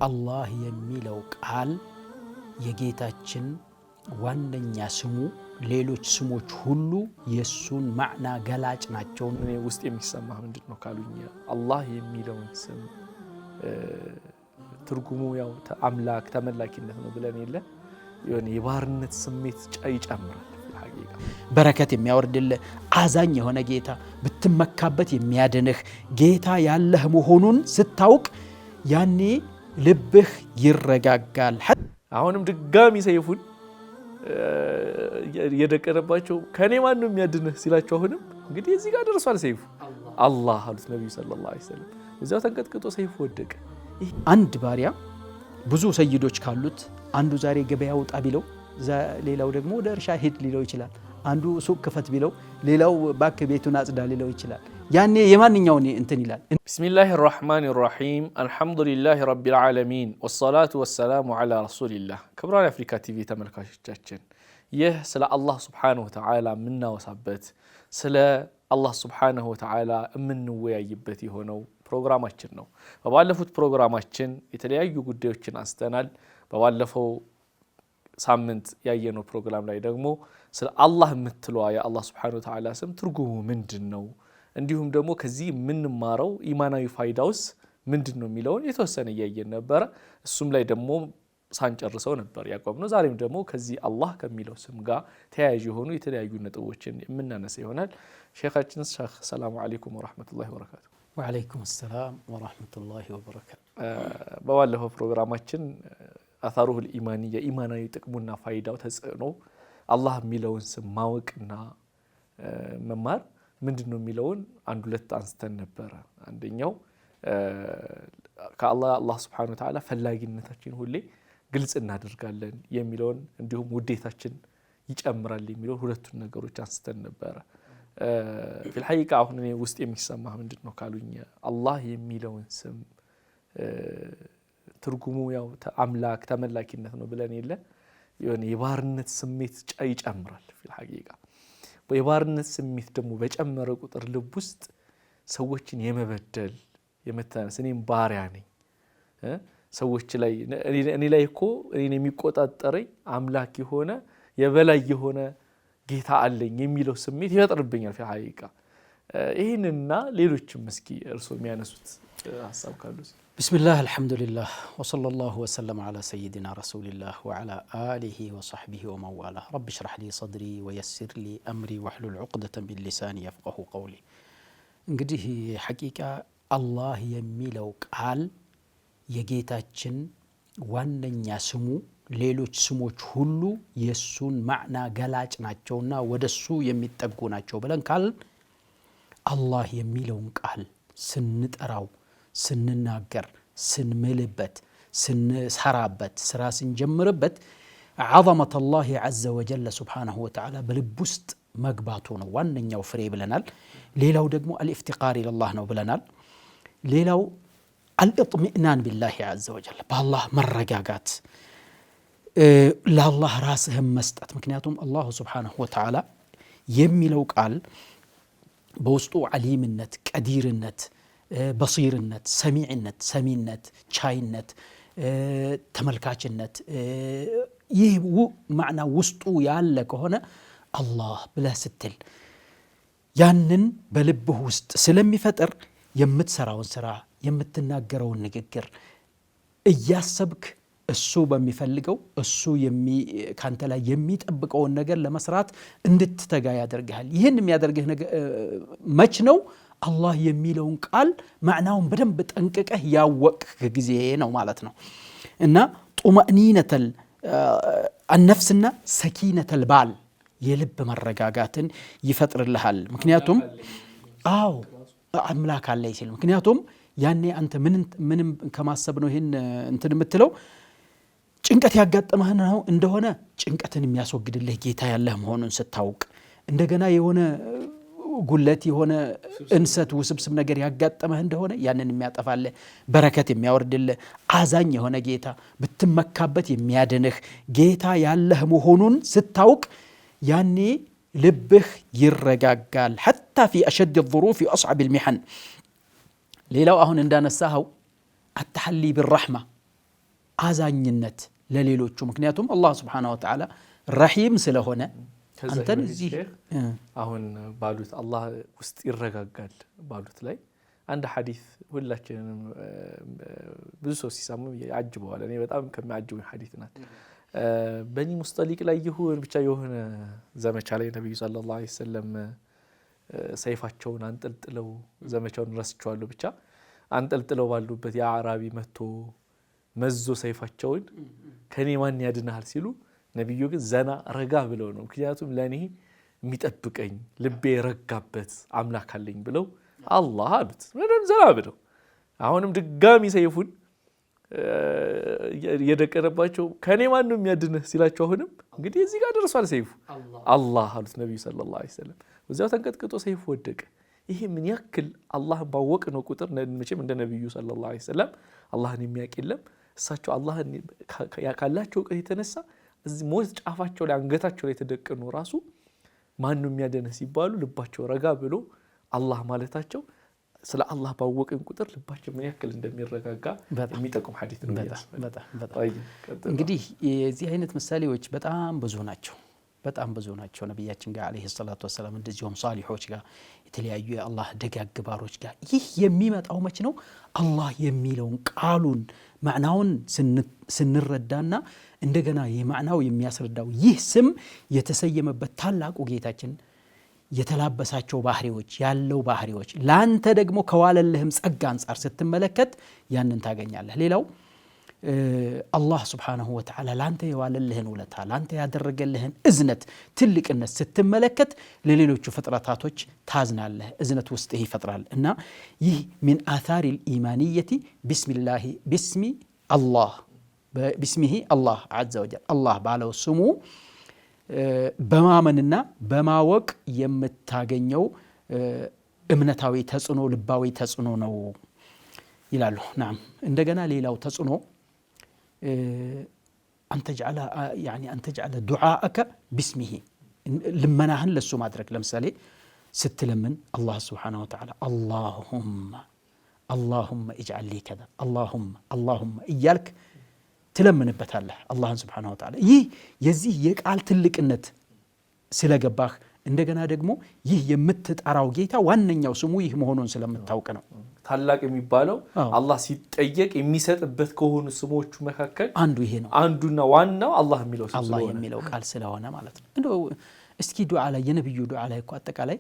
አላህ የሚለው ቃል የጌታችን ዋነኛ ስሙ ሌሎች ስሞች ሁሉ የሱን ማዕና ገላጭ ናቸው። እኔ ውስጥ የሚሰማህ ምንድነው ካሉኝ አላህ የሚለውን ስም ትርጉሙ ያው አምላክ ተመላኪነት ነው ብለን የለ የሆነ የባርነት ስሜት ይጨምራል። ሐቂቃ በረከት የሚያወርድልህ አዛኝ የሆነ ጌታ ብትመካበት የሚያድንህ ጌታ ያለህ መሆኑን ስታውቅ ያኔ ልብህ ይረጋጋል። አሁንም ድጋሚ ሰይፉን የደቀነባቸው ከኔ ማን ነው የሚያድንህ ሲላቸው አሁንም እንግዲህ እዚህ ጋር ደርሷል ሰይፉ አላህ አሉት ነብዩ ሰለላሁ ዐለይሂ ወሰለም። እዛው ተንቀጥቅጦ ሰይፉ ወደቀ። አንድ ባሪያ ብዙ ሰይዶች ካሉት አንዱ ዛሬ ገበያ ውጣ ቢለው ሌላው ደግሞ ወደ እርሻ ሄድ ሊለው ይችላል። አንዱ ሱቅ ክፈት ቢለው ሌላው ባክ ቤቱን አጽዳ ሊለው ይችላል። ያኔ የማንኛውን እንትን ይላል። ቢስሚላሂር ረህማኒር ረሂም አልሐምዱሊላሂ ረቢል ዓለሚን ወሰላቱ ወሰላሙ ዐላ ረሱሊላህ። ክቡራን የአፍሪካ ቲቪ ተመልካቾቻችን ይህ ስለ አላህ ሱብሓነሁ ወተዓላ የምናወሳበት ስለ አላህ ሱብሓነሁ ወተዓላ የምንወያይበት የሆነው ፕሮግራማችን ነው። በባለፉት ፕሮግራማችን የተለያዩ ጉዳዮችን አንስተናል። በባለፈው ሳምንት ያየነው ፕሮግራም ላይ ደግሞ ስለ አላህ የምትለዋ የአላህ ሱብሓነሁ ወተዓላ ስም ትርጉሙ ምንድን ነው፣ እንዲሁም ደግሞ ከዚህ የምንማረው ኢማናዊ ፋይዳውስ ምንድን ነው የሚለውን የተወሰነ እያየን ነበረ። እሱም ላይ ደግሞ ሳንጨርሰው ነበር ያቆምነው። ዛሬም ደግሞ ከዚህ አላህ ከሚለው ስም ጋር ተያያዥ የሆኑ የተለያዩ ነጥቦችን የምናነሳ ይሆናል። ሼኻችን ሼኽ ሰላሙ አለይኩም ወራህመቱላሂ ወበረካቱ። ወአለይኩም ሰላም ወራህመቱላሂ ወበረካቱ። በባለፈው ፕሮግራማችን አታሩሁል ኢማኒ የኢማናዊ ጥቅሙና ፋይዳው ተጽዕኖ አላህ የሚለውን ስም ማወቅና መማር ምንድነው የሚለውን አንድ ሁለት አንስተን ነበረ። አንደኛው ከአላህ ሱብሓነሁ ወተዓላ ፈላጊነታችን ሁሌ ግልጽ እናደርጋለን የሚለውን እንዲሁም ውዴታችን ይጨምራል የሚለውን ሁለቱን ነገሮች አንስተን ነበረ። ፊል ሐቂቃ አሁን እኔ ውስጥ የሚሰማህ ምንድነው ካሉኝ አላህ የሚለውን ስም ትርጉሙ ያው አምላክ ተመላኪነት ነው ብለን የለ የሆነ የባርነት ስሜት ይጨምራል። ፊል ሐቂቃ የባርነት ስሜት ደግሞ በጨመረ ቁጥር ልብ ውስጥ ሰዎችን የመበደል የመተናነስ እኔም ባሪያ ነኝ ሰዎች ላይ እኔ ላይ እኮ እኔን የሚቆጣጠረኝ አምላክ የሆነ የበላይ የሆነ ጌታ አለኝ የሚለው ስሜት ይፈጥርብኛል። ፊል ሐቂቃ ይህንና ሌሎችም እስኪ እርሶ የሚያነሱት ሀሳብ ካሉ። ቢስሚላህ አልሐምዱሊላህ ወሰለላሁ ወሰለም ዐላ ሰይድና ረሱሊላህ ወዐላ አሊሂ ወሰሕቢሂ ወመንዋላህ ረቢ ሽረሕ ሊ ሰድሪ ወየሲር ሊ አምሪ ወሕሉል ዑቅደተን ሚን ሊሳኒ የፍቀሁ ቀውሊ። እንግዲህ ሐቂቃ አላህ የሚለው ቃል የጌታችን ዋነኛ ስሙ ሌሎች ስሞች ሁሉ የሱን ማዕና ገላጭ ናቸውና ወደሱ የሚጠጉ ናቸው ብለን ካል አላህ የሚለውን ቃል ስንጠራው ስንናገር ስንምልበት ስንሰራበት ስራ ስንጀምርበት ዐዘመተ አላህ ዐዘ ወጀለ ሱብሓነሁ ወተዓላ በልብ ውስጥ መግባቱ ነው ዋነኛው ፍሬ ብለናል። ሌላው ደግሞ አልኢፍቲቃር ኢለላህ ነው ብለናል። ሌላው አልኢጥሚእናን ቢላሂ ዐዘ ወጀለ በአላህ መረጋጋት ለአላህ ራስህን መስጠት። ምክንያቱም አላሁ ሱብሓነሁ ወተዓላ የሚለው ቃል በውስጡ ዓሊምነት፣ ቀዲርነት፣ በሲርነት፣ ሰሚዕነት፣ ሰሚነት፣ ቻይነት፣ ተመልካችነት ይህ ማዕና ውስጡ ያለ ከሆነ አላህ ብለህ ስትል ያንን በልብህ ውስጥ ስለሚፈጥር የምትሰራውን ስራ የምትናገረውን ንግግር እያሰብክ እሱ በሚፈልገው እሱ ካንተ ላይ የሚጠብቀውን ነገር ለመስራት እንድትተጋ ያደርግሃል። ይህን የሚያደርግህ መች ነው? አላህ የሚለውን ቃል ማዕናውን በደንብ ጠንቅቀህ ያወቅህ ጊዜ ነው ማለት ነው። እና ጡመእኒነተል አነፍስና ሰኪነተል ባል የልብ መረጋጋትን ይፈጥርልሃል። ምክንያቱም አዎ አምላክ አለ ይችላል። ምክንያቱም ያኔ አንተ ምንም ከማሰብ ነው ይሄን እንትን የምትለው ጭንቀት ያጋጠመህ ነው እንደሆነ ጭንቀትን የሚያስወግድልህ ጌታ ያለህ መሆኑን ስታውቅ፣ እንደገና የሆነ ጉለት የሆነ እንሰት ውስብስብ ነገር ያጋጠመህ እንደሆነ ያንን የሚያጠፋልህ በረከት የሚያወርድልህ አዛኝ የሆነ ጌታ ብትመካበት የሚያድንህ ጌታ ያለህ መሆኑን ስታውቅ ያኔ ልብህ ይረጋጋል። ሐታ ፊ አሸድ الظروف وأصعب المحن። ሌላው አሁን እንዳነሳኸው አተሐሊ ቢረሕማ አዛኝነት ለሌሎቹ። ምክንያቱም አላህ Subhanahu Wa Ta'ala ረሂም ስለሆነ አንተን እዚህ አሁን ባሉት አላህ ውስጥ ይረጋጋል ባሉት ላይ አንድ ሐዲስ ሁላችንም ብዙ ሰው ሲሰሙ ያጅበዋል። እኔ በጣም ከሚያጅቡኝ ሐዲስ ናት። በኒ ሙስጠሊቅ ላይ ይሁን ብቻ የሆነ ዘመቻ ላይ ነብዩ ሰለላሁ ዐለይሂ ወሰለም ሰይፋቸውን አንጠልጥለው ዘመቻውን ረስቸዋለሁ ብቻ አንጠልጥለው ባሉበት ያ አራቢ መጥቶ መዞ ሰይፋቸውን ከኔ ማን ያድናል ሲሉ ነብዩ ግን ዘና ረጋ ብለው ነው። ምክንያቱም ለኔ የሚጠብቀኝ ልቤ ረጋበት አምላክ አለኝ ብለው አላህ አሉት። ምንም ዘና ብለው አሁንም ድጋሚ ሰይፉን የደቀነባቸው ከኔ ማን ነው የሚያድንህ ሲላቸው አሁንም እንግዲህ እዚህ ጋር ደርሷል ሰይፉ አላህ አሉት ነብዩ ሰለላሁ ዐለይሂ ወሰለም። እዛው ተንቀጥቅጦ ሰይፉ ወደቀ። ይሄ ምን ያክል አላህን ባወቅነው ቁጥር መቼም እንደ ነብዩ ሰለላሁ ዐለይሂ ወሰለም አላህን የሚያውቅ የለም። እሳቸው አላህን ካላቸው እውቀት የተነሳ እዚህ ሞት ጫፋቸው ላይ አንገታቸው ላይ ተደቀኑ ራሱ ማን ነው የሚያድንህ ሲባሉ ልባቸው ረጋ ብሎ አላህ ማለታቸው ስለ አላህ ባወቅን ቁጥር ልባችን ምን ያክል እንደሚረጋጋ የሚጠቁም ሐዲስ ነው። በጣም እንግዲህ የዚህ አይነት ምሳሌዎች በጣም ብዙ ናቸው። ነብያችን ጋር አለይሂ ሰላቱ ወሰለም እንደዚሁም ሷሊሖች ጋር የተለያዩ የአላህ ደጋግ ባሮች ጋር ይህ የሚመጣው መች ነው? አላህ የሚለውን ቃሉን ማዕናውን ስንረዳና እንደገና የማዕናው የሚያስረዳው ይህ ስም የተሰየመበት ታላቁ ጌታችን የተላበሳቸው ባህሪዎች ያለው ባህሪዎች ላንተ ደግሞ ከዋለልህም ጸጋ አንፃር ስትመለከት ያንን ታገኛለህ። ሌላው አላህ Subhanahu Wa Ta'ala ላንተ የዋለልህን ውለታ ላንተ ያደረገልህን እዝነት ትልቅነት ስትመለከት ለሌሎቹ ፍጥረታቶች ታዝናለህ። እዝነት ውስጥ ይፈጥራል እና ይህ من آثار الإيمانية بسم الله باسمه الله عز وجل الله ባለው ስሙ በማመንና በማወቅ የምታገኘው እምነታዊ ተጽኖ ልባዊ ተጽኖ ነው ይላሉ። ናም እንደገና ሌላው ተጽኖ أن تجعل دعاءك باسمه لمناهن لسو ማድረግ ለምሳሌ ስትለምን الله سبحانه وتعالى اللهم اجعل لي كذا اللهم እያልክ ትለምንበታለህ አላህን Subhanahu Wa Ta'ala። ይህ የዚህ የቃል ትልቅነት ስለገባህ እንደገና ደግሞ ይህ የምትጠራው ጌታ ዋነኛው ስሙ ይህ መሆኑን ስለምታውቅ ነው። ታላቅ የሚባለው አላህ ሲጠየቅ የሚሰጥበት ከሆኑ ስሞቹ መካከል አንዱ ይሄ ነው። አንዱና ዋናው አላህ የሚለው ቃል ስለሆነ ማለት ነው። እንደው እስኪ ዱዓ ላይ የነብዩ ዱዓ ላይ እኮ አጠቃላይ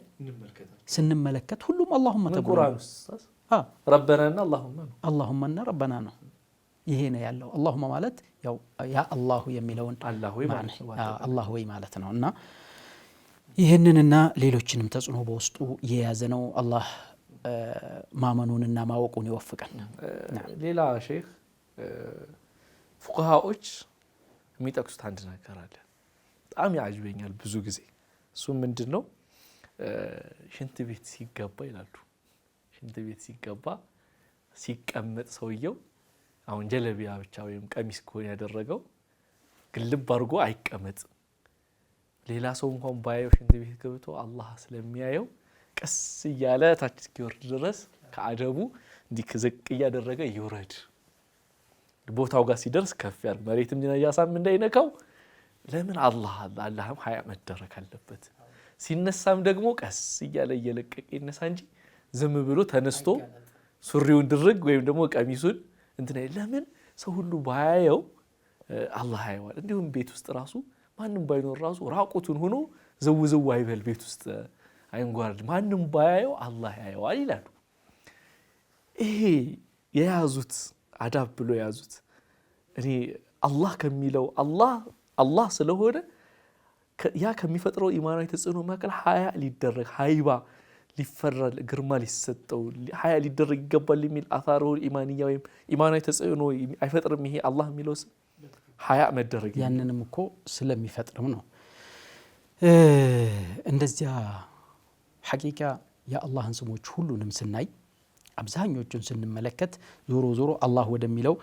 ስንመለከት ሁሉም اللهم ተቁራን ረበናና اللهم ረበና ነው። ይሄ ነው ያለው። اللهم ማለት ያው ያ አላህ የሚለውን አላህ ወይ ማለት ነውና ይሄንንና ሌሎችንም ተጽኖ በውስጡ የያዘ ነው። አላህ ማመኑንና ማወቁን ይወፍቀን። ሌላ ሼክ ፉቃሃዎች የሚጠቅሱት አንድ ነገር አለ በጣም ያጅበኛል ብዙ ጊዜ። እሱ ምንድነው? ሽንት ቤት ሲገባ ይላሉ። ሽንት ቤት ሲገባ ሲቀመጥ ሰውየው አሁን ጀለቢያ ብቻ ወይም ቀሚስ ኮን ያደረገው ግልብ አድርጎ አይቀመጥ። ሌላ ሰው እንኳን ባየው ሽንት ቤት ገብቶ አላህ ስለሚያየው ቀስ እያለ ታች እስኪወርድ ድረስ ከአደቡ እንዲከዘቅ እያደረገ ይወረድ። ቦታው ጋር ሲደርስ ከፍ ያል መሬትም ዲናጃሳም እንዳይነካው ለምን አላህም ሀያ መደረክ አለበት። ሲነሳም ደግሞ ቀስ እያለ እየለቀቀ ይነሳ እንጂ ዝም ብሎ ተነስቶ ሱሪውን ድርግ ወይም ደግሞ ቀሚሱን እንትና ለምን ሰው ሁሉ ባያየው አላህ ያየዋል። እንዲሁም ቤት ውስጥ ራሱ ማንም ባይኖር ራሱ ራቁቱን ሆኖ ዘው አይበል ቤት ውስጥ አይንጓርድ ማንም ባያየው አላህ ያየዋል ይላሉ። ይሄ የያዙት አዳብ ብሎ የያዙት እኔ አላህ ከሚለው አላህ ስለሆነ ያ ከሚፈጥረው ኢማናዊ ተጽዕኖ መካከል ሀያ ሊደረግ ሀይባ ሊፈራል ግርማ ሊሰጠው ሀያ ሊደረግ ይገባል የሚል አታሩ ኢማንያ ወይም ኢማናዊ ተጽዕኖ አይፈጥርም። ይሄ አላህ የሚለው ስም ሀያ መደረግ ያንንም እኮ ስለሚፈጥርም ነው። እንደዚያ ሐቂቃ የአላህን ስሞች ሁሉንም ስናይ አብዛኞቹን ስንመለከት ዞሮ አላህ ወደሚለው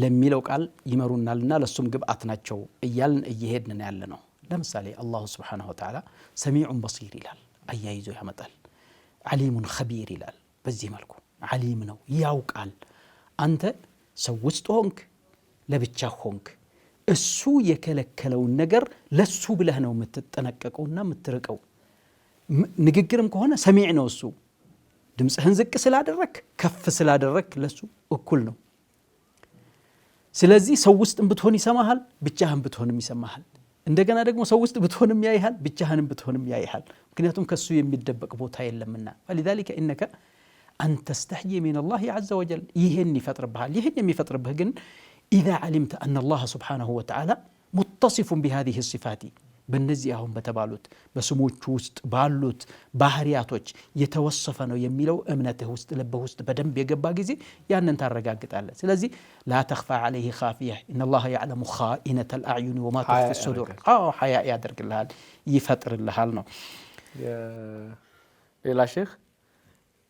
ለሚለው ቃል ይመሩናልና ለሱም ግብአት ናቸው እያልን እየሄድን ያለ ነው። ለምሳሌ አላህ Subhanahu Wa Ta'ala ሰሚዑን በሲር ይላል፣ አያይዞ ያመጣል። ዓሊሙን ኸቢር ይላል። በዚህ መልኩ ዓሊም ነው ያውቃል። አንተ ሰው ውስጥ ሆንክ ለብቻ ሆንክ እሱ የከለከለውን ነገር ለሱ ብለህ ነው የምትጠነቀቀውና የምትርቀው። ንግግርም ከሆነ ሰሚዕ ነው እሱ። ድምፅህን ዝቅ ስላደረክ ከፍ ስላደረክ ለሱ እኩል ነው። ስለዚህ ሰው ውስጥም ብትሆን ይሰማሃል፣ ብቻህን ብትሆንም ይሰማሃል። እንደገና ደግሞ ሰው ውስጥ ብትሆንም ያይሃል፣ ብቻህንም ብትሆንም ያይሃል። ምክንያቱም ከሱ የሚደበቅ ቦታ የለምና فلذلك انك ان تستحي من الله عز وجل ይሄን ይፈጥርብሃል። ይሄን የሚፈጥርብህ ግን اذا علمت ان الله سبحانه وتعالى متصف بهذه الصفات በእነዚህ አሁን በተባሉት በስሞቹ ውስጥ ባሉት ባህሪያቶች የተወሰፈ ነው የሚለው እምነትህ ውስጥ ልብህ ውስጥ በደንብ የገባ ጊዜ ያንን ታረጋግጣለህ። ስለዚህ لا تخفى عليه خافية إن الله يعلم خائنة الأعين وما تخفي الصدور حياء ያደርግልሃል ይፈጥርልሃል ነው። ሌላ ሼክ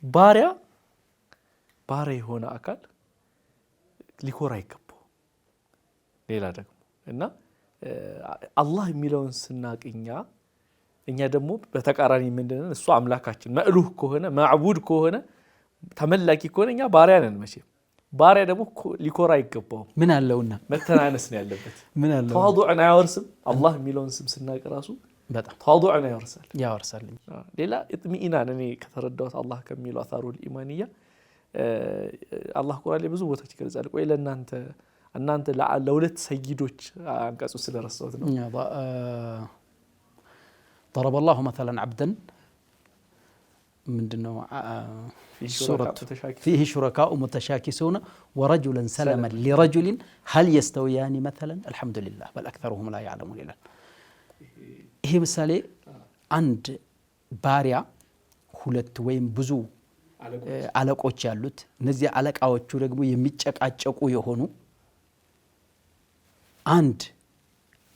ባሪያ የሆነ አካል ሊኮራ ይገባው። ሌላ ደግሞ እና አላህ የሚለውን ስናቅኛ እኛ ደግሞ በተቃራኒ ምንድነው እሱ አምላካችን መእሉህ ከሆነ ማዕቡድ ከሆነ ተመላኪ ከሆነ እኛ ባሪያ ነን። መቼም ባሪያ ደግሞ ሊኮራ ይገባው። ምን አለውና መተናነስ ነው ያለበት። ምን አለው ተዋዱዕን አያወርስም። አላህ የሚለውን ስም ስናቅ ራሱ በጣም ተዋዱዕን ያወርሳል። ሌላ ኢጥሚኢናን እኔ ከተረዳሁት አላህ ከሚለው አሳሩል ኢማንያ አላህ ቁርአን ላይ ብዙ ቦታዎች ይገልጻል። ቆይ እናንተ ለሁለት ሰይዶች አንቀጹ ስለረሳሁት ነው። ضرب الله مثلا عبدا ምንድነው فيه شركاء متشاكسون ورجلا سلما لرجل هل يستويان مثلا الحمد لله بل اكثرهم لا يعلمون ይላል። ይሄ ምሳሌ አንድ ባሪያ ሁለት ወይም ብዙ አለቆች ያሉት እነዚህ አለቃዎቹ ደግሞ የሚጨቃጨቁ የሆኑ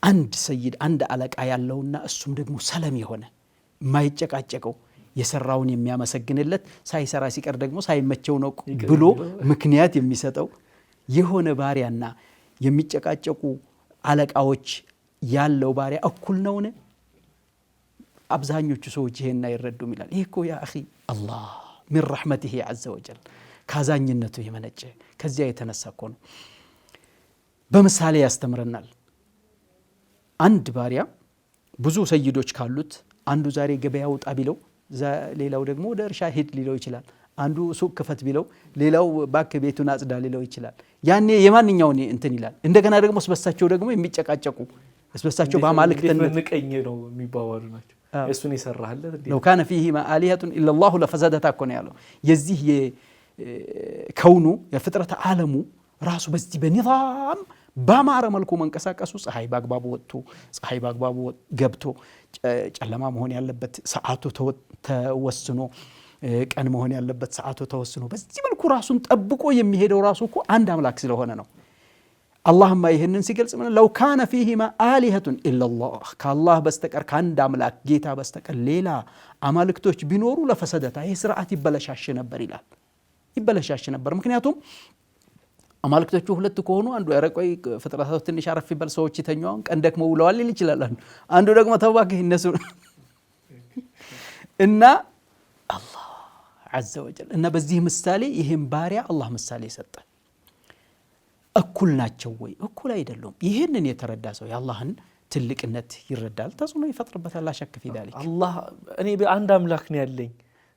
አንድ ሰይድ አንድ አለቃ ያለውና እሱም ደግሞ ሰለም የሆነ የማይጨቃጨቀው የሰራውን የሚያመሰግንለት ሳይሰራ ሲቀር ደግሞ ሳይመቸው ነው ብሎ ምክንያት የሚሰጠው የሆነ ባሪያና የሚጨቃጨቁ አለቃዎች ያለው ባሪያ እኩል ነውን? አብዛኞቹ ሰዎች ይሄን አይረዱም ይላል። ይሄ እኮ ያ አኺ አላህ من رحمته عز وجل ካዛኝነቱ የመነጨ ከዚያ የተነሳ እኮ ነው። በምሳሌ ያስተምረናል። አንድ ባሪያ ብዙ ሰይዶች ካሉት አንዱ ዛሬ ገበያ ወጣ ቢለው ሌላው ደግሞ ወደ እርሻ ሄድ ሊለው ይችላል። አንዱ ሱቅ ክፈት ቢለው ሌላው ባክ ቤቱን አጽዳ ሊለው ይችላል። ያኔ የማንኛው እንትን ይላል። እንደገና ደግሞ ስበሳቸው ደግሞ የሚጨቃጨቁ ስበሳቸው በአማልክተነት ንቀኝ ነው የሚባባሉ ናቸው። እሱን ይሰራህለት እንዴ لو كان فيهما آلهة إلا الله لفسدتا እኮ ነው ያለው። የዚህ የከውኑ የፍጥረት ዓለሙ ራሱ በዚህ በኒዛም ባማረ መልኩ መንቀሳቀሱ ፀሐይ ባግባቡ ወጥቶ ፀሐይ ባግባቡ ገብቶ ጨለማ መሆን ያለበት ሰዓቱ ተወስኖ ቀን መሆን ያለበት ሰዓቱ ተወስኖ በዚህ መልኩ ራሱን ጠብቆ የሚሄደው ራሱ እኮ አንድ አምላክ ስለሆነ ነው። አላህማ ይሄንን ሲገልጽ ምን لو كان فيهما آلهة إلا الله ከአላህ በስተቀር ከአንድ አምላክ ጌታ በስተቀር ሌላ አማልክቶች ቢኖሩ ለፈሰደታ ይሄ ስርዓት ይበለሻሽ ነበር ይላል። ይበለሻሽ ነበር ምክንያቱም አማልክቶቹ ሁለት ከሆኑ አንዱ ያረቆይ ፍጥረታት ትንሽ አረፍ ይበል ሰዎች ይተኛው ቀን ደክመው ውለዋል ሊል ይችላል። አንዱ ደግሞ ተባከ እነሱ እና አላህ عز وجل እና በዚህ ምሳሌ ይሄን ባሪያ አላህ ምሳሌ ሰጠ። እኩል ናቸው ወይ? እኩል አይደሉም። ይሄንን የተረዳ ሰው የአላህን ትልቅነት ይረዳል፣ ተጽዕኖ ይፈጥርበታል። ላሸክ في ذلك አላህ እኔ በአንድ አምላክ ነው ያለኝ፣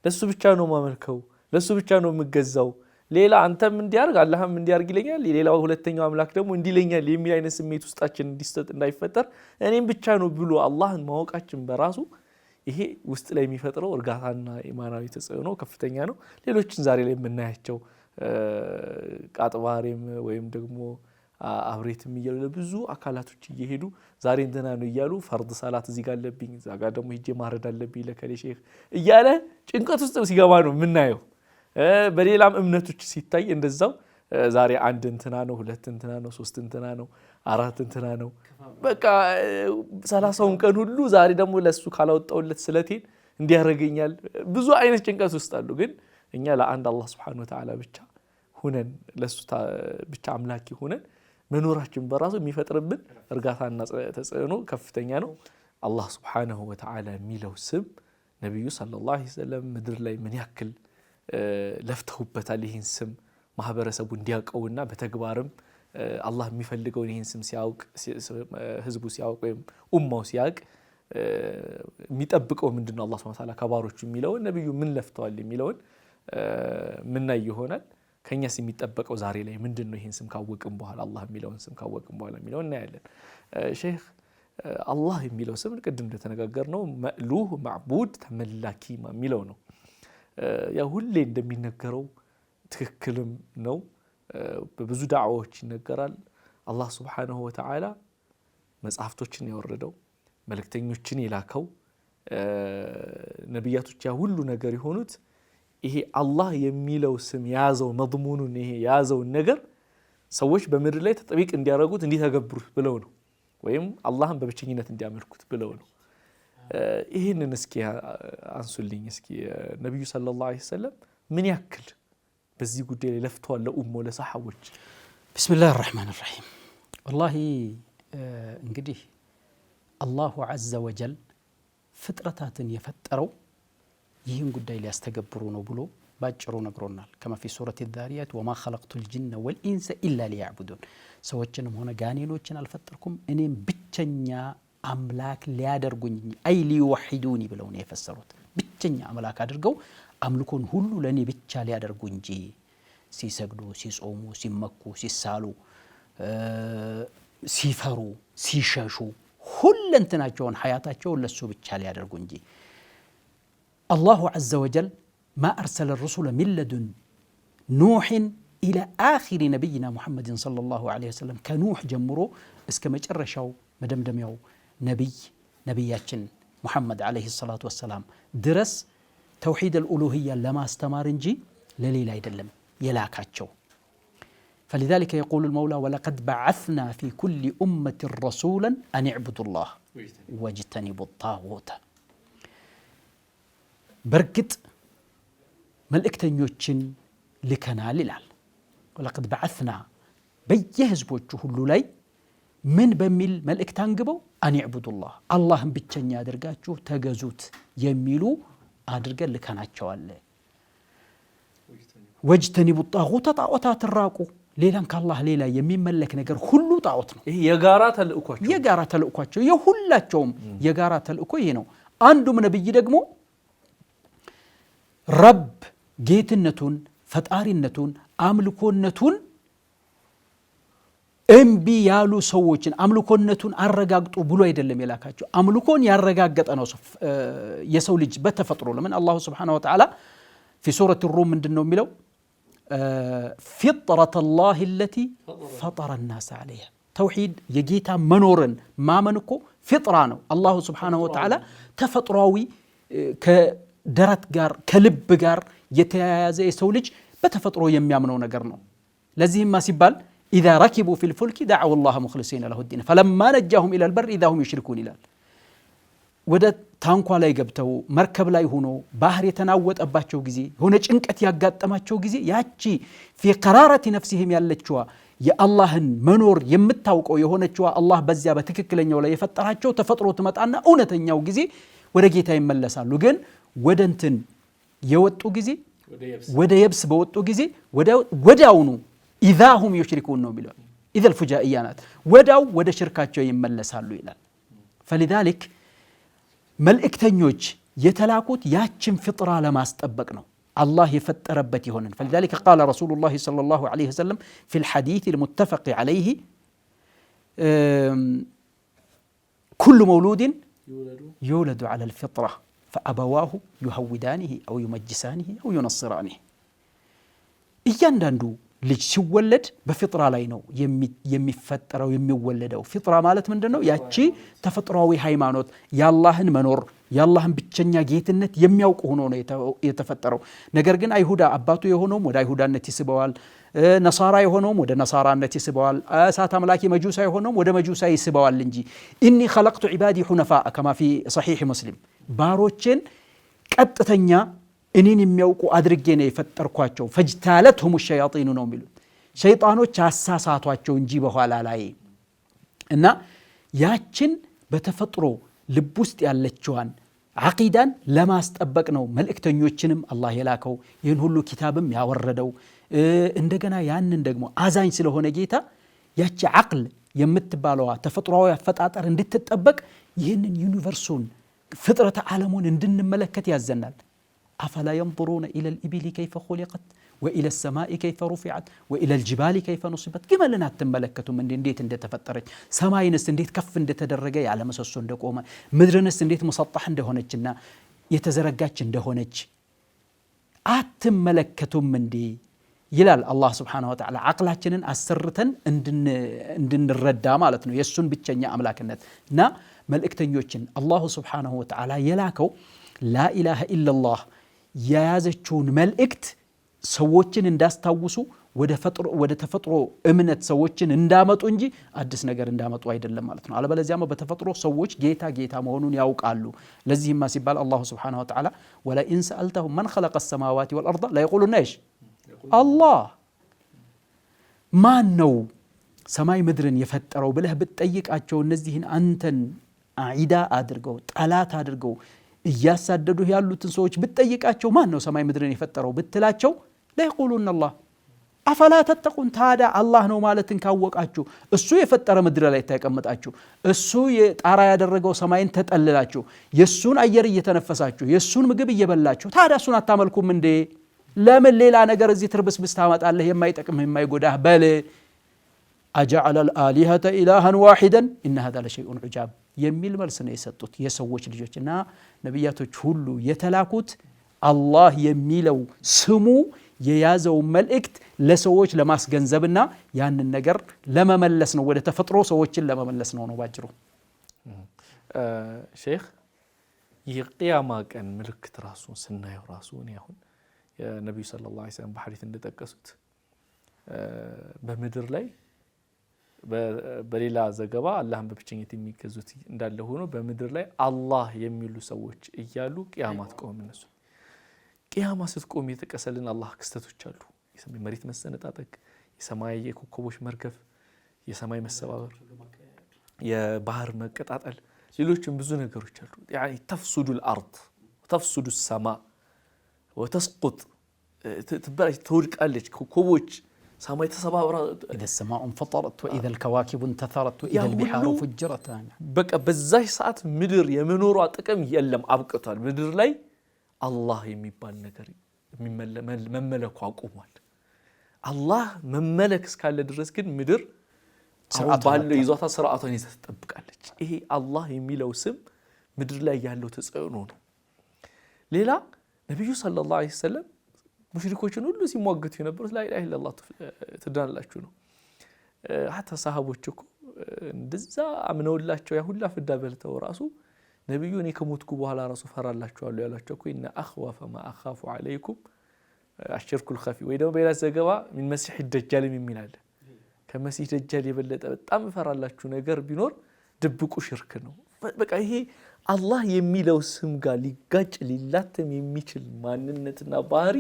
ለሱ ብቻ ነው ማመልከው፣ ለሱ ብቻ ነው የምገዛው፣ ሌላ አንተም እንዲያርግ አላህም እንዲያርግ ይለኛል፣ ሌላው ሁለተኛው አምላክ ደግሞ እንዲለኛል የሚል አይነት ስሜት ውስጣችን እንዲሰጥ እንዳይፈጠር እኔም ብቻ ነው ብሎ አላህን ማወቃችን በራሱ ይሄ ውስጥ ላይ የሚፈጥረው እርጋታና ኢማናዊ ተጽዕኖ ከፍተኛ ነው። ሌሎችን ዛሬ ላይ የምናያቸው ቃጥባሬም ወይም ደግሞ አብሬትም እያሉ ብዙ አካላቶች እየሄዱ ዛሬ እንትና ነው እያሉ ፈርድ ሰላት እዚህ ጋር አለብኝ እዛ ጋር ደግሞ ሄጄ ማረድ አለብኝ ለከሌ ሼክ እያለ ጭንቀት ውስጥ ሲገባ ነው የምናየው። በሌላም እምነቶች ሲታይ እንደዛው ዛሬ አንድ እንትና ነው፣ ሁለት እንትና ነው፣ ሶስት እንትና ነው፣ አራት እንትና ነው፣ በቃ 30ውን ቀን ሁሉ ዛሬ ደግሞ ለሱ ካላወጣውለት ስለቴን እንዲያረጋኛል ብዙ አይነት ጭንቀት ውስጥ አሉ። ግን እኛ ለአንድ አላህ Subhanahu Wa Ta'ala ብቻ ሁነን ለሱ ብቻ አምላኪ ሁነን መኖራችን በራሱ የሚፈጥርብን እርጋታና ተጽዕኖ ከፍተኛ ነው። አላህ Subhanahu Wa Ta'ala የሚለው ስም ነብዩ ሰለላሁ ዐለይሂ ወሰለም ምድር ላይ ምን ያክል ለፍተውበታል ይህን ስም ማህበረሰቡ እንዲያውቀውና በተግባርም አላህ የሚፈልገውን ይህን ስም ሲያውቅ ህዝቡ ሲያውቅ ወይም ኡማው ሲያውቅ የሚጠብቀው ምንድነው አላህ Subhanahu Wa Ta'ala ከባሮቹ የሚለውን ነብዩ ምን ለፍተዋል የሚለውን ምናይ ይሆናል። ከኛስ የሚጠበቀው ዛሬ ላይ ምንድነው ይህን ስም ካወቅን በኋላ አላህ የሚለውን ስም ካወቅን በኋላ የሚለውን እናያለን። ሼህ አላህ የሚለው ስም ቅድም እንደተነጋገርነው መእሉህ ማዕቡድ ተመላኪ የሚለው ነው። ያ ሁሌ እንደሚነገረው ትክክልም ነው። በብዙ ዳዕዋዎች ይነገራል። አላህ Subhanahu Wa Ta'ala መጽሐፍቶችን ያወረደው መልእክተኞችን የላከው ነብያቶች ያ ሁሉ ነገር የሆኑት ይሄ አላህ የሚለው ስም ያዘው መضሙኑን ይሄ ያዘው ነገር ሰዎች በምድር ላይ ተጠቢቅ እንዲያረጉት እንዲተገብሩት ብለው ነው ወይም አላህን በብቸኝነት እንዲያመልኩት ብለው ነው። ይሄንን እስኪ አንሱልኝ እስኪ ነብዩ ሰለላሁ ዐለይሂ ወሰለም ምን ያክል በዚህ ጉዳይ ላይ ለፍተዋል ለኡማው ለሰሐቦች? ቢስሚላሂር ረህማኒር ረሂም። ወላሂ እንግዲህ አላሁ ዐዘ ወጀል ፍጥረታትን የፈጠረው ይህን ጉዳይ ሊያስተገብሩ ነው ብሎ ባጭሩ ነግሮናል። ከማ ፊ ሱረቲ ዛሪያት ወማ ኸለቅቱል ጂነ ወልኢንሰ ኢላ ሊያዕቡዱን፣ ሰዎችንም ሆነ ጋኔኖችን አልፈጠርኩም እኔም ብቸኛ አምላክ ሊያደርጉኝ አይ ሊወሒዱኒ ብለው ነው የፈሰሩት። ብቸኛ አምላክ አድርገው አምልኮን ሁሉ ለኔ ብቻ ሊያደርጉ እንጂ ሲሰግዱ፣ ሲጾሙ፣ ሲመኩ፣ ሲሳሉ፣ ሲፈሩ፣ ሲሸሹ ሁለንተናቸውን ሐያታቸውን ለሱ ብቻ ሊያደርጉ እንጂ። አላሁ ዐዘ ወጀል ማ አርሰለ الرسل من لدن نوح إلى آخر نبينا محمد صلى الله عليه وسلم ከኑህ ጀምሮ እስከ መጨረሻው መደምደሚያው ነብያችን ሙሐመድ عليه الصلاة والسلام ድረስ ተውሂድ الألوهية ለማስተማር እንጂ ለሌላ አይደለም የላካቸው። فلذلك يقول المولى ولقد بعثنا في كل أمة رسولا أن اعبدوا الله واجتنبوا الطاغوت። በርግጥ መልእክተኞችን ልከናል ይላል። ወለቀድ በዐስና በየህዝቦቹ ሁሉ ላይ ምን በሚል መልእክት አንግበው አን ዕቡዱላህ አላህን ብቸኛ አድርጋችሁ ተገዙት የሚሉ አድርገን ልከናቸዋል። ወጅተኒቡ ጣጉት ጣዖታትን ራቁ። ሌላን ከአላህ ሌላ የሚመለክ ነገር ሁሉ ጣዖት ነው። ይሄ የጋራ ተልእኳቸው የሁላቸውም የጋራ ተልእኮ ይሄ ነው። አንዱም ነብይ ደግሞ ረብ ጌትነቱን ፈጣሪነቱን አምልኮነቱን እምቢ ያሉ ሰዎችን አምልኮነቱን አረጋግጡ ብሎ አይደለም የላካቸው። አምልኮን ያረጋገጠ ነው የሰው ልጅ በተፈጥሮ። ለምን አላሁ Subhanahu Wa Ta'ala في سورة الروم ምንድነው የሚለው? فطرة الله التي فطر الناس عليها። ተውሂድ የጌታ መኖርን ማመን እኮ ፍጥራ ነው። አላሁ Subhanahu Wa Ta'ala ተፈጥሯዊ ከደረት ጋር ከልብ ጋር የተያያዘ የሰው ልጅ በተፈጥሮ የሚያምነው ነገር ነው። ለዚህማ ሲባል إذا ركبوا في الفلك دعوا الله مخلصين له الدين فلما نجاهم إلى البر إذا هم يشركون ይላል። ወደ ታንኳ ላይ ገብተው መርከብ ላይ ሆኖ ባህር የተናወጠባቸው ጊዜ ሆነ ጭንቀት ያጋጠማቸው ጊዜ ያቺ في قرارة نفسهم ያለችዋ የአላህን መኖር የምታውቀው የሆነችዋ አላህ በዚያ በትክክለኛው ላይ የፈጠራቸው ተፈጥሮ ትመጣና እውነተኛው ጊዜ ወደ ጌታ ይመለሳሉ። ግን ወደ እንትን የወጡ ጊዜ ወደ የብስ በወጡ ጊዜ ወዳውኑ إذا هم يشركون ነው የሚለው። إذا الفجائيات ወዳው ወደ ሽርካቸው ይመለሳሉ ይላል። فلذلك መልእክተኞች የተላኩት ያችን ፍጥራ ለማስጠበቅ ነው አላህ የፈጠረበት ይሆንን። فلذلك قال رسول الله صلى الله عليه وسلم في الحديث المتفق عليه كل مولود يولد على الفطرة فأبواه يهودانه أو يمجسانه أو ينصرانه። እያንዳንዱ ልጅ ሲወለድ በፍጥራ ላይ ነው የሚፈጠረው የሚወለደው። ፍጥራ ማለት ምንድነው? ያቺ ተፈጥሯዊ ሃይማኖት ያላህን መኖር ያላህን ብቸኛ ጌትነት የሚያውቁ ሆኖ ነው የተፈጠረው። ነገር ግን አይሁዳ አባቱ የሆነውም ወደ አይሁዳነት ይስበዋል፣ ነሳራ የሆነውም ወደ ነሳራነት ይስበዋል፣ እሳት አምላኪ መጁሳ የሆነውም ወደ መጁሳ ይስበዋል እንጂ ኢኒ خلقت عبادي حنفاء كما في صحيح مسلم ባሮችን ቀጥተኛ እኔን የሚያውቁ አድርጌ ነው የፈጠርኳቸው። ፈጅታለትሁም الشياطين ነው የሚሉት ሸይጣኖች አሳሳቷቸው እንጂ በኋላ ላይ እና ያችን በተፈጥሮ ልብ ውስጥ ያለችዋን አቂዳን ለማስጠበቅ ነው መልእክተኞችንም አላህ የላከው ይህን ሁሉ ኪታብም ያወረደው። እንደገና ያንን ደግሞ አዛኝ ስለሆነ ጌታ ያቺ ዓቅል የምትባለዋ ተፈጥሯዊ አፈጣጠር እንድትጠበቅ ይህንን ዩኒቨርሱን ፍጥረተ ዓለሙን እንድንመለከት ያዘናል። አፈላ የንظሩነ ኢለል ኢቢሊ ከይፈ ኹሊቀት ወኢለ ሰማኢ ከይፈ ሩፊዐት ወኢለ ልጅባሊ ከይፈ ኑሲበት። ግመልን አትመለከቱም እንዴት እንደተፈጠረች፣ ሰማይንስ እንዴት ከፍ እንደተደረገ ያለ ምሰሶ እንደቆመ፣ ምድርንስ እንዴት ሙሰጣሕ እንደሆነችና የተዘረጋች እንደሆነች አትመለከቱም እንዴ ይላል አላህ ስብሓነሁ ወተዓላ። ዓቅላችንን አሰርተን እንድንረዳ ማለት ነው የእሱን ብቸኛ አምላክነት እና መልእክተኞችን አላሁ ስብሓነሁ ወተዓላ የላከው ላኢላሃ ኢለላህ የያዘችውን መልእክት ሰዎችን እንዳስታውሱ ወደ ተፈጥሮ እምነት ሰዎችን እንዳመጡ እንጂ አዲስ ነገር እንዳመጡ አይደለም ማለት ነው። አለበለዚያማ በተፈጥሮ ሰዎች ጌታ መሆኑን ያውቃሉ። ለዚህማ ሲባል አላሁ ስብሓነሁ ወተዓላ ወለኢን ሰአልተሁም መን ኸለቀ ሰማዋቲ ወልአርዳ ለየቁሉነ እሽ አላህ ማን ነው ሰማይ ምድርን የፈጠረው ብለህ ብትጠይቃቸው እነዚህን አንተን አዒዳ አድርገው ጠላት አድርገው እያሳደዱህ ያሉትን ሰዎች ብትጠይቃቸው ማን ነው ሰማይ ምድርን የፈጠረው ብትላቸው ለየቁሉነ አላህ አፈላ ተተቁን። ታዲያ አላህ ነው ማለትን ካወቃችሁ እሱ የፈጠረ ምድር ላይ ተቀመጣችሁ እሱ የጣራ ያደረገው ሰማይን ተጠልላችሁ የሱን አየር እየተነፈሳችሁ የሱን ምግብ እየበላችሁ ታዲያ እሱን አታመልኩም እንዴ? ለምን ሌላ ነገር እዚህ ትርብስብስ ታመጣለህ የማይጠቅምህ የማይጎዳህ? በል አጀዐለ አልአሊሀተ ኢላሃን ዋሂደን ኢነ ሃዛ ለሸይኡን ዑጃብ የሚል መልስ ነው የሰጡት የሰዎች ልጆች እና ነቢያቶች ሁሉ የተላኩት አላህ የሚለው ስሙ የያዘው መልእክት ለሰዎች ለማስገንዘብና ያንን ነገር ለመመለስ ነው፣ ወደ ተፈጥሮ ሰዎችን ለመመለስ ነው ባጭሩ። ሼክ የቂያማ ቀን ምልክት ራሱ ስናየው ራሱ እኔ አሁን የነቢዩ ሰለላሁ ዐለይሂ ወሰለም በሐዲስ እንደጠቀሱት በምድር ላይ በሌላ ዘገባ አላህን በብቸኝነት የሚገዙት እንዳለ ሆኖ በምድር ላይ አላህ የሚሉ ሰዎች እያሉ ቂያማ ትቆም። እነሱ ቂያማ ስትቆም የተቀሰልን አላህ ክስተቶች አሉ። የሰማይ መሬት መሰነጣጠቅ፣ የሰማይ የኮከቦች መርገፍ፣ የሰማይ መሰባበር፣ የባህር መቀጣጠል፣ ሌሎችም ብዙ ነገሮች አሉ። ያኒ ተፍሱዱል አርድ ወተፍሱዱ ሰማ ወተስቁጥ ትበላሽ ትወድቃለች። ኮከቦች ሰማይ ተሰባብራ ኢዘ ሰማኡ እንፈጠረት ወኢዘ ልከዋኪቡ እንተሰረት ወኢዘ ልቢሓሩ ፉጅረት። በቃ በዛች ሰዓት ምድር የመኖሯ ጥቅም የለም፣ አብቅቷል። ምድር ላይ አላህ የሚባል ነገር መመለኩ አቁሟል። አላህ መመለክ እስካለ ድረስ ግን ምድር ባለው ይዟታ ስርዓቷን ይዛ ትጠብቃለች። ይሄ አላህ የሚለው ስም ምድር ላይ ያለው ተጽዕኖ ነው። ሌላ ነቢዩ ሰለላሁ ዐለይሂ ወሰለም ሙሽሪኮችን ሁሉ ሲሟገቱ የነበሩት ላኢላሃ ኢለላህ ትዳንላችሁ ነው። ሀታ ሰሃቦች እኮ እንደዛ አምነውላቸው ያ ሁላ ፍዳ በልተው ራሱ ነቢዩ እኔ ከሞትኩ በኋላ ራሱ ፈራላችኋለሁ ያሏቸው እኮ ኢነ አኽወፈ ማ አኻፉ ዐለይኩም አሽርኩል ኸፊ ወይ ደግሞ በሌላ ዘገባ ሚን መሲሕ ደጃል የሚል አለ። ከመሲሕ ደጃል የበለጠ በጣም እፈራላችሁ ነገር ቢኖር ድብቁ ሽርክ ነው። በቃ ይሄ አላህ የሚለው ስም ጋር ሊጋጭ ሊላተም የሚችል ማንነትና ባህሪ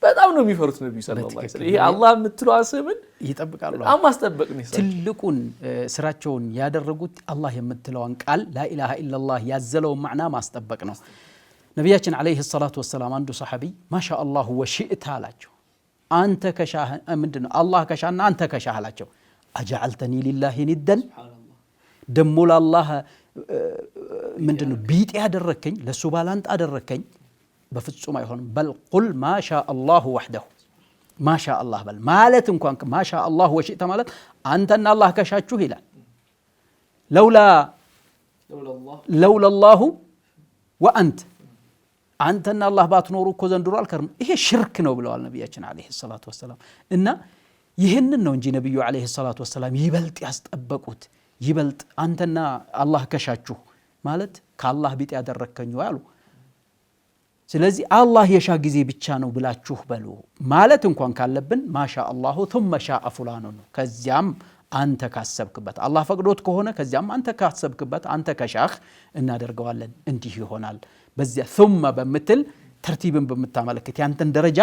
በጣም ነው የሚፈሩት ነብዩ ሰለላሁ ዐለይሂ ወሰለም። ይሄ አላህ የምትለው ስምን ይጠብቃሉ። ማስጠበቅ ነው ትልቁን ስራቸውን ያደረጉት አላህ የምትለውን ቃል ላኢላሃ ኢለላህ ያዘለውን ማዕና ማስጠበቅ ነው። ነቢያችን ዐለይሂ ሰላቱ ወሰላም አንዱ ሰሐቢ ማሻአላሁ ወሺእታ አላቸው። አንተ ከሻህ ምንድነው አላህ ከሻና አንተ ከሻህ አላቸው። አጀዐልተኒ ሊላሂ ኒደን ደሞ ለአላህ ምንድነው ቢጤ ያደረከኝ ለሱ ባላንጣ አደረከኝ? በፍጹም አይሆንም። በል ቁል ማሻ አላሁ ወሕደሁ ማሻ አላህ በል ማለት እንኳን ማሻ አላሁ ወሺእተ ማለት አንተና አላህ ከሻችሁ ይላል። ለውላ አላሁ ወአንት አንተና አላህ ባትኖሩ እኮ ዘንድሮ አልከርም። ይሄ ሽርክ ነው ብለዋል ነቢያችን ዐለይሂ ሰላቱ ወሰላም። እና ይህንን ነው እንጂ ነቢዩ ዐለይሂ ሰላቱ ወሰላም ይበልጥ ያስጠበቁት። ይበልጥ አንተና አላህ ከሻችሁ ማለት ከአላህ ቢጤ ያደረከኝ አሉ። ስለዚህ አላህ የሻ ጊዜ ብቻ ነው ብላችሁ በሉ ማለት እንኳን ካለብን ማሻ አላሁ ثم شاء فلان ነው። ከዚያም አንተ ካሰብክበት አላህ ፈቅዶት ከሆነ ከዚያም አንተ ካሰብክበት አንተ ከሻህ እናደርገዋለን። እንዲህ ይሆናል። በዚያ ثم በምትል ተርቲብን በምታመለክት ያንተን ደረጃ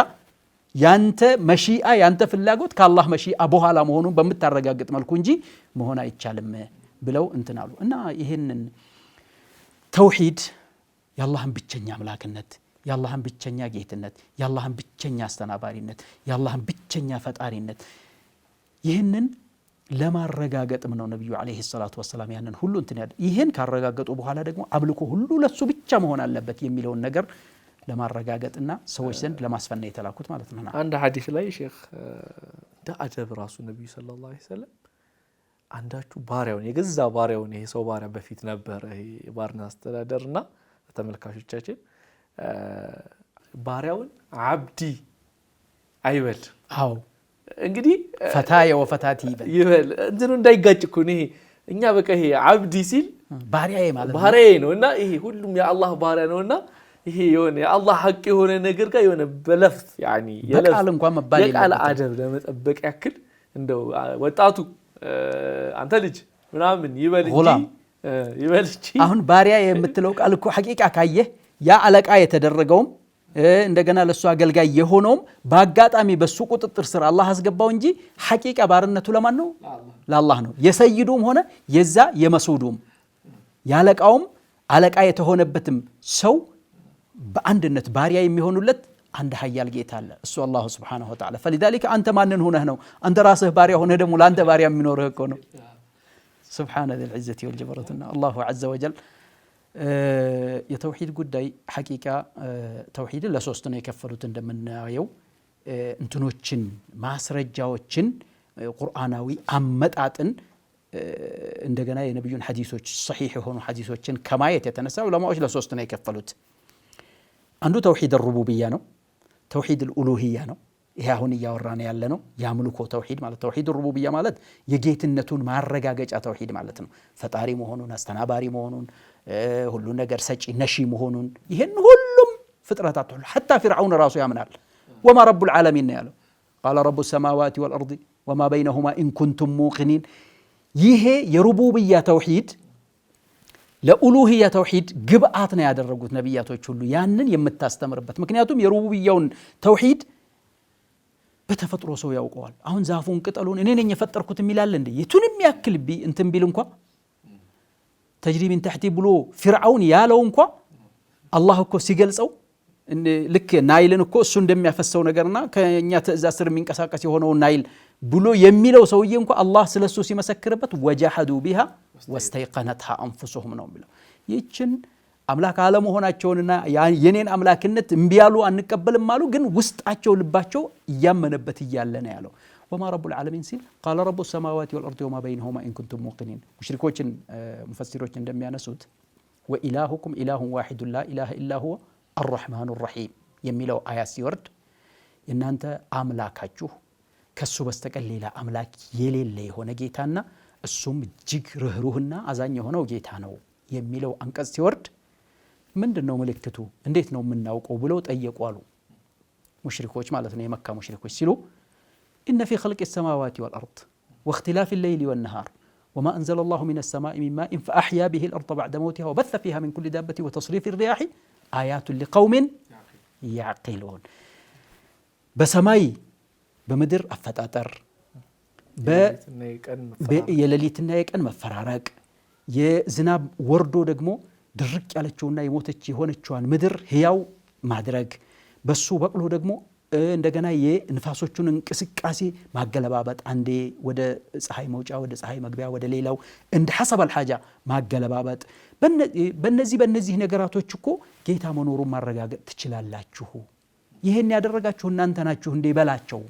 ያንተ መሺአ ያንተ ፍላጎት ከአላህ መሺአ በኋላ መሆኑን በምታረጋግጥ መልኩ እንጂ መሆን አይቻልም ብለው እንትናሉ። እና ይሄንን ተውሂድ የአላህን ብቸኛ አምላክነት፣ የአላህን ብቸኛ ጌትነት፣ የአላህን ብቸኛ አስተናባሪነት፣ የአላህን ብቸኛ ፈጣሪነት ይህንን ለማረጋገጥም ነው ነብዩ አለይሂ ሰላቱ ወሰላም ያንን ሁሉ እንትን ይሄን ካረጋገጡ በኋላ ደግሞ አምልኮ ሁሉ ለሱ ብቻ መሆን አለበት የሚለውን ነገር ለማረጋገጥና ሰዎች ዘንድ ለማስፈና የተላኩት ማለት ነው። አንድ ሐዲስ ላይ ሼክ እንደ አደብ ራሱ ነብዩ ሰለላሁ ዐለይሂ ወሰለም አንዳችሁ ባሪያውን የገዛ ባሪያውን ይሄ ሰው ባሪያ በፊት ነበር ይሄ ባርነት አስተዳደርና ተመልካቾቻችን ባሪያውን አብዲ አይበል። አዎ እንግዲህ ፈታየ ወፈታቲ ይበል እንትኑ እንዳይጋጭ እኮ ነው። ይሄ እኛ በቃ ይሄ አብዲ ሲል ባሪያዬ ማለት ባሪያዬ ነውና ይሄ ሁሉም የአላህ ባሪያ ነውና ይሄ የሆነ የአላህ ሐቅ የሆነ ነገር ጋር የሆነ በለፍት ያኒ የቃል እንኳን መባል የቃል አደብ ለመጠበቅ ያክል እንደው ወጣቱ አንተ ልጅ ምናምን ይበል እንጂ አሁን ባሪያ የምትለው ቃል እኮ ሐቂቃ ካየህ ያ አለቃ የተደረገውም እንደገና ለሱ አገልጋይ የሆነውም በአጋጣሚ በሱ ቁጥጥር ስር አላህ አስገባው እንጂ ሐቂቃ ባርነቱ ለማን ነው? ለአላህ ነው። የሰይዱም ሆነ የዛ የመስዑዱም ያለቃውም አለቃ የተሆነበትም ሰው በአንድነት ባሪያ የሚሆኑለት አንድ ኃያል ጌታ አለ፣ እሱ አላህ Subhanahu Wa Ta'ala። فلذلك አንተ ማንን ሆነህ ነው? አንተ ራስህ ባሪያ ሆነህ ደግሞ ለአንተ ባሪያ የሚኖርህ እኮ ነው። سبحان ذي العزة والجبروت الله عز وجل። የተውሂድ ጉዳይ ሐቂቃ ተውሂድን ለሶስት ነው የከፈሉት እንደምናየው እንትኖችን ማስረጃዎችን ቁርአናዊ አመጣጥን እንደገና የነብዩን ሐዲሶች ሰሂህ የሆኑ ሐዲሶችን ከማየት የተነሳ ዑለማዎች ለሶስት ነው የከፈሉት። አንዱ ተውሂድ الሩቡቢያ ነው፣ ተውሂድ الኡሉሂያ ነው። ይሄ አሁን እያወራን ያለ ነው ያምልኮ ተውሂድ ማለት። ተውሂድ الሩቡቢያ ማለት የጌትነቱን ማረጋገጫ ተውሂድ ማለት ነው። ፈጣሪ መሆኑን፣ አስተናባሪ መሆኑን፣ ሁሉ ነገር ሰጪ ነሺ መሆኑን ይሄን ሁሉም ፍጥረታት ሁሉ حتى فرعون ራሱ ያምናል። وما رب العالمين ነው ያለው። قال رب السماوات والارض وما بينهما ان كنتم موقنين። ይሄ የሩቡቢያ ተውሂድ ለኡሉሂያ ተውሂድ ግብአት ነው ያደረጉት ነብያቶች ሁሉ ያንን የምታስተምርበት። ምክንያቱም የሩቡቢያውን ተውሂድ በተፈጥሮ ሰው ያውቀዋል። አሁን ዛፉን ቅጠሉን እኔ ነኝ የፈጠርኩት የሚላል እንዴ? የቱንም ያክል እንትን ቢል እንኳን ተጅሪ ሚን ተሕቲ ብሎ ፊርዓውን ያለው እንኳን አላህ እኮ ሲገልጸው ልክ ናይልን እኮ እሱ እንደሚያፈሰው ነገርና ከኛ ትእዛዝ ስር የሚንቀሳቀስ የሆነው ናይል ብሎ የሚለው ሰውዬ እንኳን አላህ ስለሱ ሲመሰክርበት ወጀሐዱ ቢሃ ወስተይቀነትሃ አንፉሱሁም ነው የሚለው። ይችን አምላክ አለመሆናቸውንና የኔን አምላክነት እምቢ ያሉ አንቀበልም አሉ፣ ግን ውስጣቸው ልባቸው እያመነበት እያለ ነው ያለው። وما رب العالمين ሲል قال رب السماوات والارض وما بينهما ان كنتم موقنين። ሙሽሪኮችን ሙፈሲሮች እንደሚያነሱት وإلهكم إله واحد لا إله إلا هو الرحمن الرحيم የሚለው አያት ሲወርድ እናንተ አምላካችሁ ከሱ በስተቀር ሌላ አምላክ የሌለ የሆነ ጌታና እሱም እጅግ ርህሩህና አዛኝ የሆነው ጌታ ነው የሚለው አንቀጽ ሲወርድ ምንድነው ምልክቱ? እንዴት ነው የምናውቀው ብለው ጠየቁ አሉ ሙሽሪኮች ማለት ነው። የመካ ሙሽሪኮች ሲሉ إن في خلق السماوات والأرض واختلاف الليل والنهار وما أنزل الله من السماء من ماء فأحيا به الأرض بعد موتها وبث فيها من كل دابة وتصريف الرياح آيات لقوم يعقلون። بسماي بمدر أفتاتر የሌሊትና የቀን መፈራረቅ የዝናብ ወርዶ ደግሞ ድርቅ ያለችውና የሞተች የሆነችዋን ምድር ህያው ማድረግ በሱ በቅሎ ደግሞ እንደገና የንፋሶቹን እንቅስቃሴ ማገለባበጥ አንዴ ወደ ፀሐይ መውጫ ወደ ፀሐይ መግቢያ ወደ ሌላው እንደ ሐሰብ الحاجه ማገለባበጥ በእነዚህ ነገራቶች እኮ ጌታ መኖሩን ማረጋገጥ ትችላላችሁ። ይሄን ያደረጋችሁ እናንተ ናችሁ እንደ ይበላቸው።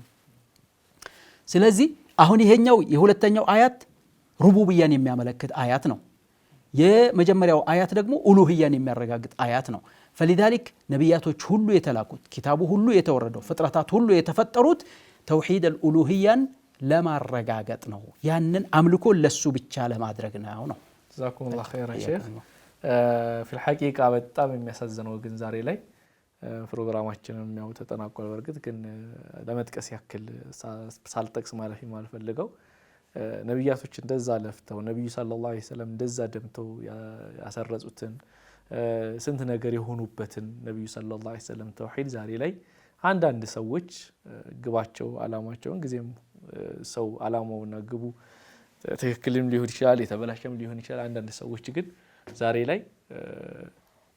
ስለዚህ አሁን ይሄኛው የሁለተኛው አያት ሩቡቢያን የሚያመለክት አያት ነው። የመጀመሪያው አያት ደግሞ ኡሉሂያን የሚያረጋግጥ አያት ነው። فلذلك ነብያቶች ሁሉ የተላኩት ኪታቡ ሁሉ የተወረደው ፍጥረታት ሁሉ የተፈጠሩት ተውሂድ الኡሉሂያን ለማረጋገጥ ነው። ያንን አምልኮ ለሱ ብቻ ለማድረግ ነው። جزاكم الله خير يا شيخ። في الحقيقة በጣም የሚያሳዝነው ግን ዛሬ ላይ ፕሮግራማችንን ያው ተጠናቋል። በርግጥ ግን ለመጥቀስ ያክል ሳልጠቅስ ማለት የማልፈልገው ነብያቶች እንደዛ ለፍተው ነብዩ ሰለላሁ ዐለይሂ ወሰለም እንደዛ ደምተው ያሰረጹትን ስንት ነገር የሆኑበትን ነብዩ ሰለላሁ ዐለይሂ ወሰለም ተውሂድ ዛሬ ላይ አንዳንድ ሰዎች ግባቸው አላማቸውን ጊዜም ሰው አላማውና ግቡ ትክክልም ሊሆን ይችላል የተበላሸም ሊሆን ይችላል። አንዳንድ ሰዎች ግን ዛሬ ላይ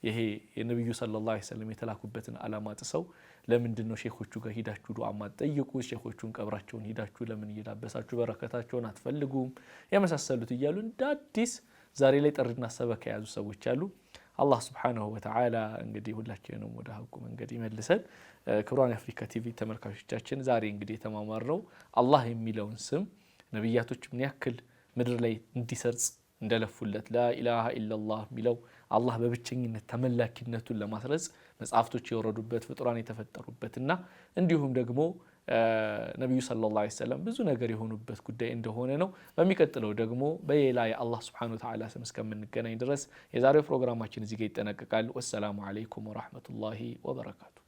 ይሄ የነብዩ ሰለላሁ ዐለይሂ ወሰለም የተላኩበትን አላማ ጥሰው ለምንድነው ሼኾቹ ጋር ሂዳችሁ ዱዓ ማትጠይቁ? ሼኾቹን ቀብራቸውን ሂዳችሁ ለምን እየዳበሳችሁ በረከታቸውን አትፈልጉም? የመሳሰሉት እያሉ እንደ አዲስ ዛሬ ላይ ጥሪና ሰበካ የያዙ ሰዎች አሉ። አላህ ሱብሓነሁ ወተዓላ እንግዲህ ሁላችንንም ወደ ሐቁ መንገድ ይመልሰን። ክቡራን የአፍሪካ ቲቪ ተመልካቾቻችን ዛሬ እንግዲህ የተማማርነው አላህ የሚለውን ስም ነቢያቶች ምን ያክል ምድር ላይ እንዲሰርጽ እንደለፉለት ላኢላሃ ኢላላህ የሚለው አላህ በብቸኝነት ተመላኪነቱን ለማስረጽ መጽሐፍቶች የወረዱበት ፍጡራን የተፈጠሩበትና እንዲሁም ደግሞ ነብዩ ሰለላሁ ዐለይሂ ወሰለም ብዙ ነገር የሆኑበት ጉዳይ እንደሆነ ነው። በሚቀጥለው ደግሞ በሌላ የአላህ ሱብሓነሁ ወተዓላ ስም እስከምንገናኝ ድረስ የዛሬው ፕሮግራማችን እዚህ ጋር ይጠናቀቃል። ወሰላሙ ዐለይኩም ወራህመቱላሂ ወበረካቱ።